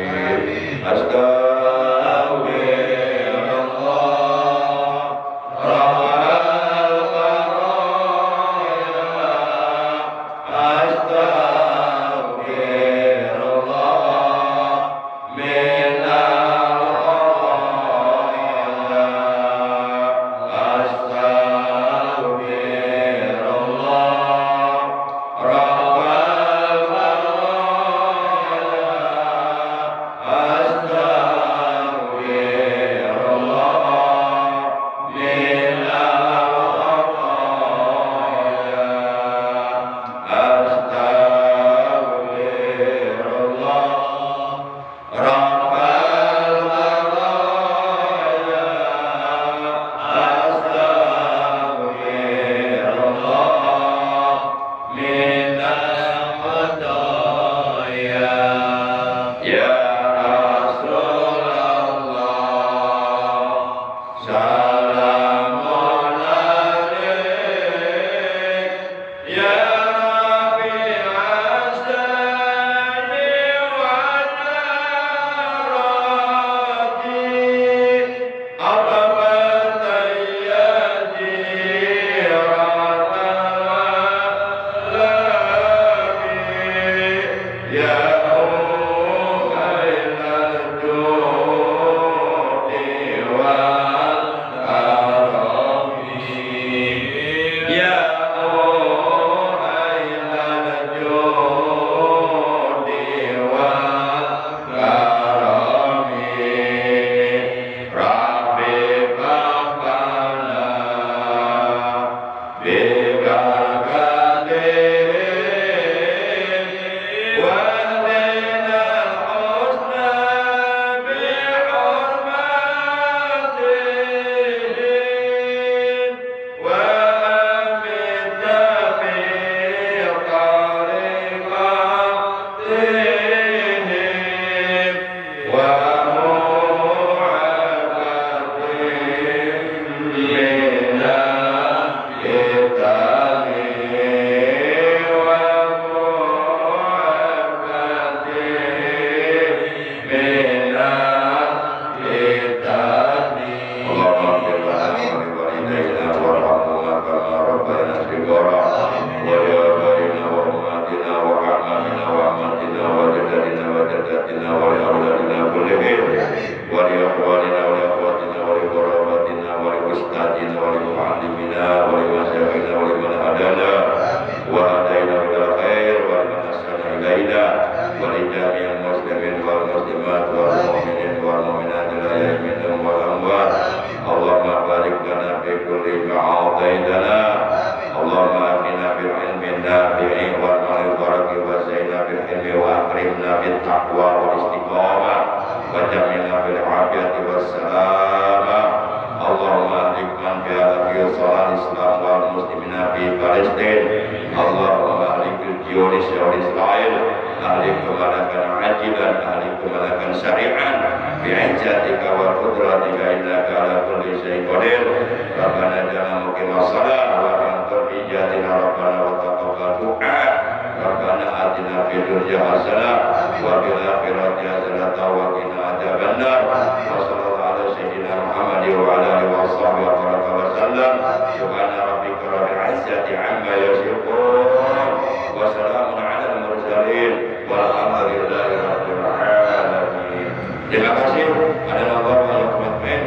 Terima kasih.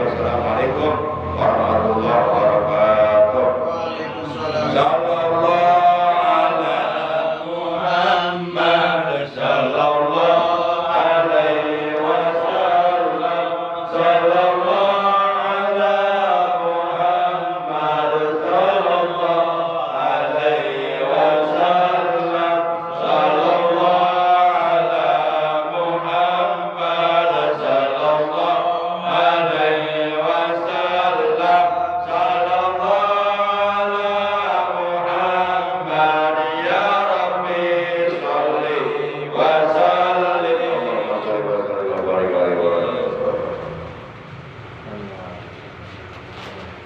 Wassalamualaikum warahmatullahi wabarakatuh. Sallallahu ala Muhammad sallallahu alaihi wasallam. Sallallahu ala Muhammad sallallahu alaihi wasallam. Sallallahu ala Muhammad sallallahu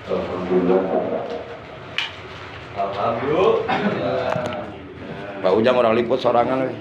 Alhamdulillah. Pak Ujang orang liput sorangan we.